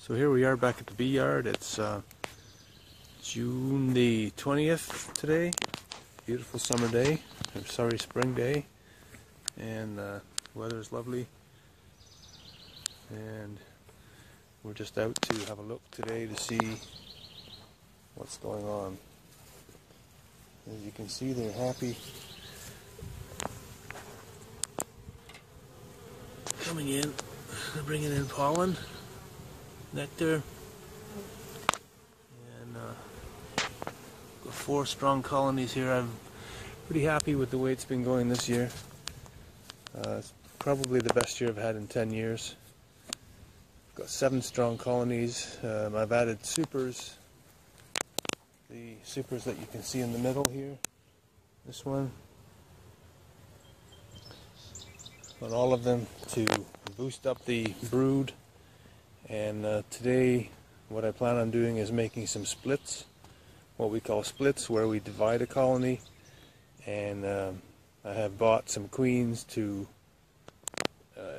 So here we are back at the bee yard. It's June the 20th today. Beautiful summer day, or sorry, spring day, and the weather is lovely. And we're just out to have a look today to see what's going on. As you can see, they're happy coming in. They're bringing in pollen, nectar, and got 4 strong colonies here. I'm pretty happy with the way it's been going this year. It's probably the best year I've had in 10 years. Got 7 strong colonies. I've added supers. The supers that you can see in the middle here. This one. On all of them to boost up the brood. And today what I plan on doing is making some splits, what we call splits, where we divide a colony. And I have bought some queens to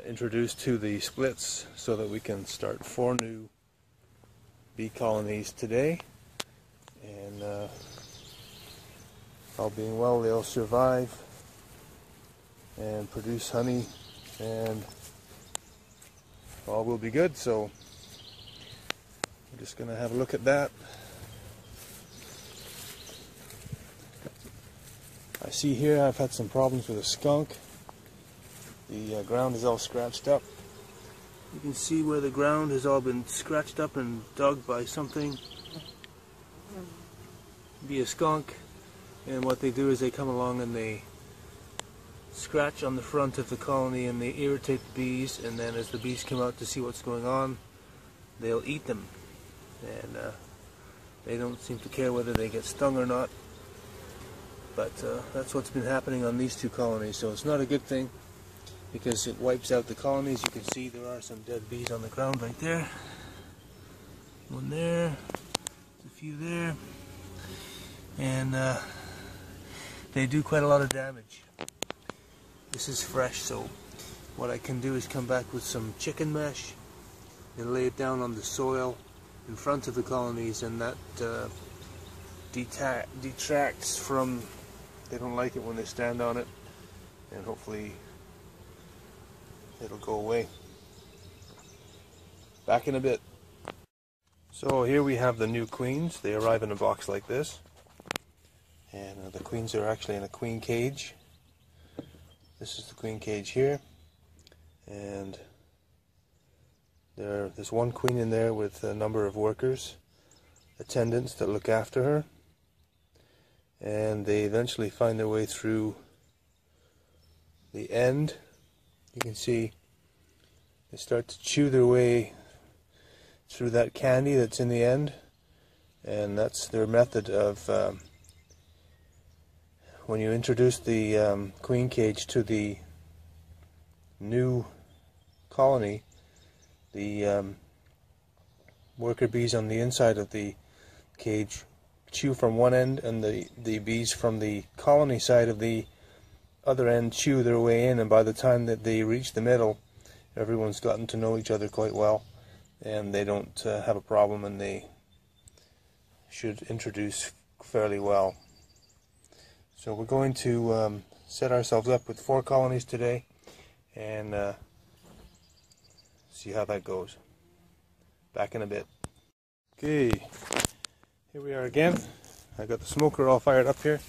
introduce to the splits so that we can start 4 new bee colonies today. And all being well, they'll survive and produce honey, and all will be good. So we're just going to have a look at that. I see here I've had some problems with a skunk. The ground is all scratched up. You can see where the ground has all been scratched up and dug by something. Be a skunk, and what they do is they come along and they scratch on the front of the colony and they irritate the bees, and then as the bees come out to see what's going on, they'll eat them. And they don't seem to care whether they get stung or not. But that's what's been happening on these 2 colonies, so it's not a good thing because it wipes out the colonies. You can see there are some dead bees on the ground right there. One there, a few there, and they do quite a lot of damage. This is fresh, so what I can do is come back with some chicken mesh and lay it down on the soil in front of the colonies, and that detracts from, they don't like it when they stand on it, and hopefully it'll go away. Back in a bit. So here we have the new queens. They arrive in a box like this, and the queens are actually in a queen cage. This is the queen cage here, and there's 1 queen in there with a number of workers, attendants that look after her, and they eventually find their way through the end. You can see they start to chew their way through that candy that's in the end, and that's their method of when you introduce the queen cage to the new colony. The worker bees on the inside of the cage chew from one end, and the bees from the colony side of the other end chew their way in, and by the time that they reach the middle, everyone's gotten to know each other quite well, and they don't have a problem, and they should introduce fairly well. So we're going to set ourselves up with 4 colonies today and see how that goes. Back in a bit. Okay, here we are again. I got the smoker all fired up here.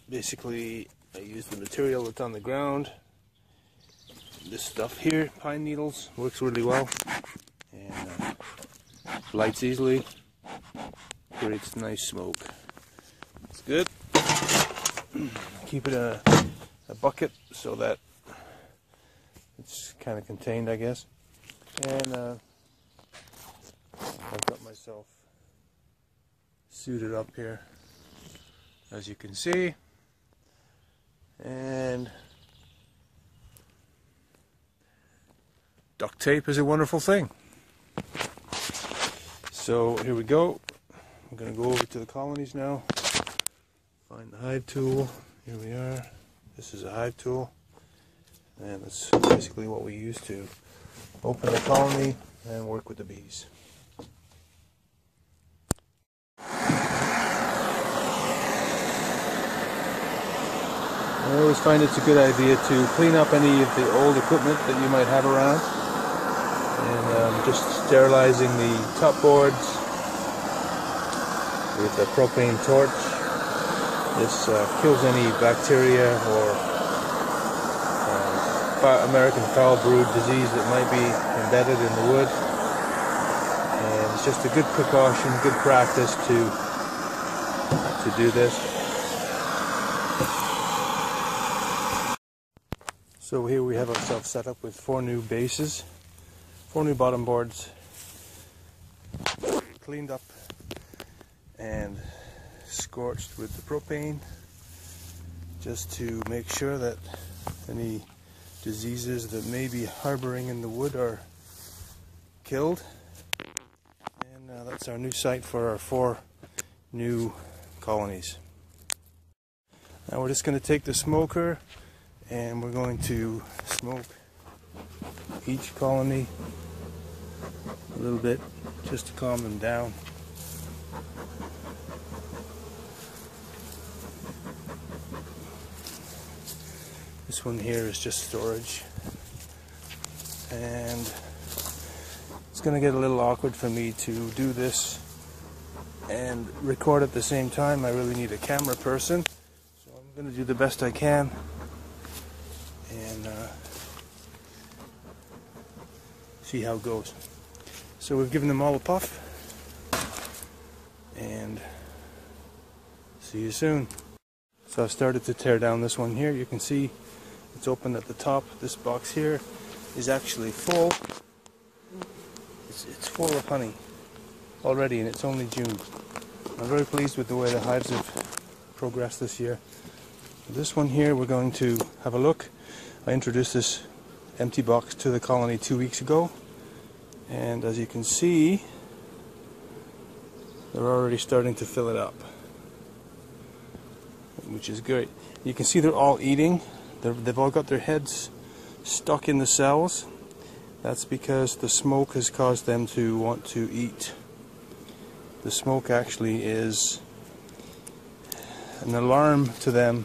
Basically, I use the material that's on the ground. This stuff here, pine needles, works really well, and lights easily, creates nice smoke. It's good. Keep it in a bucket so that it's kind of contained, I guess. And I've got myself suited up here, as you can see. And duct tape is a wonderful thing. So here we go. I'm going to go over to the colonies now. Find the hive tool. Here we are. This is a hive tool, and that's basically what we use to open the colony and work with the bees. I always find it's a good idea to clean up any of the old equipment that you might have around, and just sterilizing the top boards with a propane torch. This kills any bacteria or American foul brood disease that might be embedded in the wood, and it's just a good precaution, good practice to do this. So here we have ourselves set up with 4 new bases, 4 new bottom boards, cleaned up and scorched with the propane, just to make sure that any diseases that may be harboring in the wood are killed. And that's our new site for our 4 new colonies. Now we're just going to take the smoker and we're going to smoke each colony a little bit just to calm them down. This one here is just storage, and it's going to get a little awkward for me to do this and record at the same time. I really need a camera person, so I'm going to do the best I can and see how it goes. So we've given them all a puff, and see you soon. So I've started to tear down this one here. You can see it's open at the top. This box here is actually full. It's full of honey already, and it's only June. I'm very pleased with the way the hives have progressed this year. This one here, we're going to have a look. I introduced this empty box to the colony 2 weeks ago, and as you can see, they're already starting to fill it up, which is great. You can see they're all eating. They've all got their heads stuck in the cells. That's because the smoke has caused them to want to eat. The smoke actually is an alarm to them,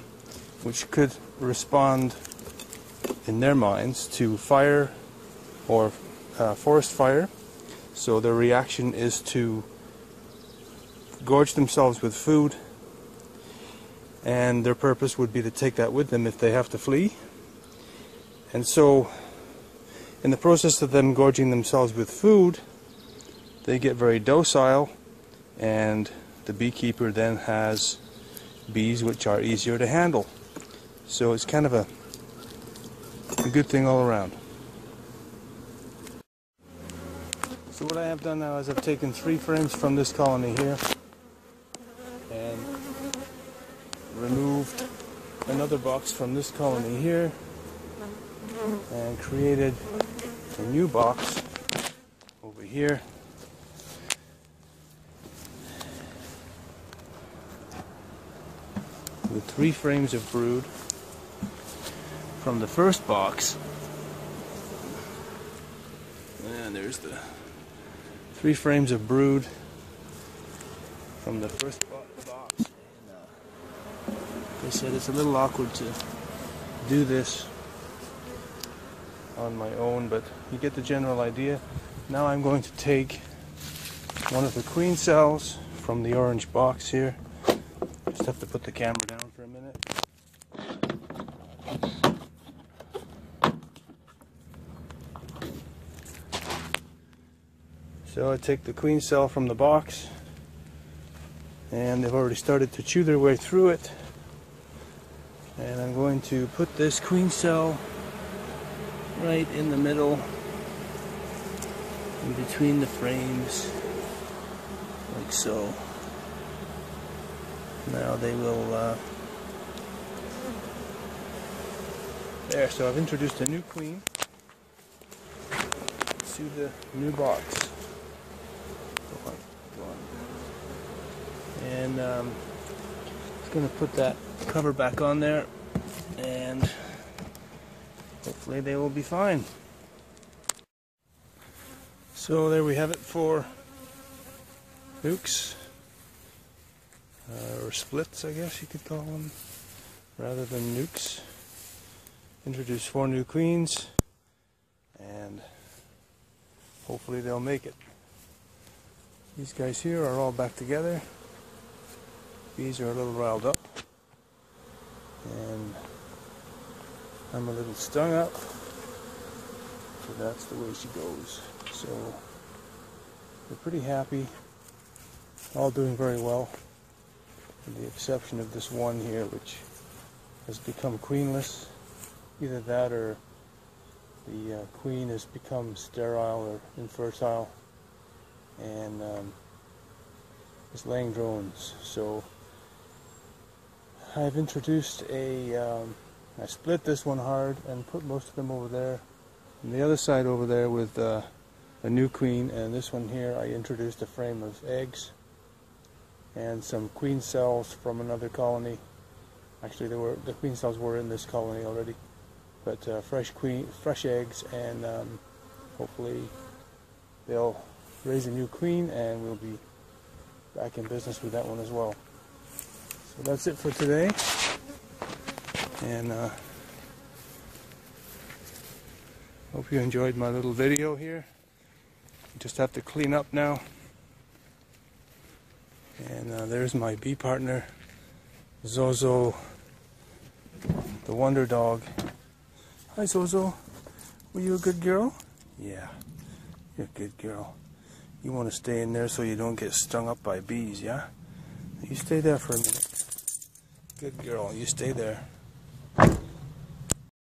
which could respond in their minds to fire or forest fire. So their reaction is to gorge themselves with food, and their purpose would be to take that with them if they have to flee. And so in the process of them gorging themselves with food, they get very docile, and the beekeeper then has bees which are easier to handle. So it's kind of a good thing all around. So what I have done now is I've taken 3 frames from this colony here and removed another box from this colony here and created a new box over here with 3 frames of brood from the first box. And there's the 3 frames of brood from the first box. Like I said, it's a little awkward to do this on my own, but you get the general idea. Now I'm going to take one of the queen cells from the orange box here. Just have to put the camera down for a minute. So I take the queen cell from the box, and they've already started to chew their way through it. And I'm going to put this queen cell right in the middle, in between the frames, like so. Now they will, there, so I've introduced a new queen to the new box. And just going to put that cover back on there, and hopefully they will be fine. So there we have it for nukes, or splits I guess you could call them, rather than nukes. Introduced 4 new queens, and hopefully they'll make it. These guys here are all back together. Bees are a little riled up, and I'm a little stung up, so that's the way she goes. So we're pretty happy, all doing very well, with the exception of this one here, which has become queenless. Either that or the queen has become sterile or infertile and is laying drones. So I've introduced I split this one hard and put most of them over there, and the other side over there with a new queen, and this one here I introduced a frame of eggs and some queen cells from another colony. Actually, the queen cells were in this colony already, but fresh eggs, and hopefully they'll raise a new queen, and we'll be back in business with that one as well. So that's it for today, and hope you enjoyed my little video here. Just have to clean up now, and there's my bee partner, Zozo, the wonder dog. Hi Zozo, were you a good girl? Yeah, you're a good girl. You want to stay in there so you don't get stung up by bees, yeah? You stay there for a minute. Good girl, you stay there.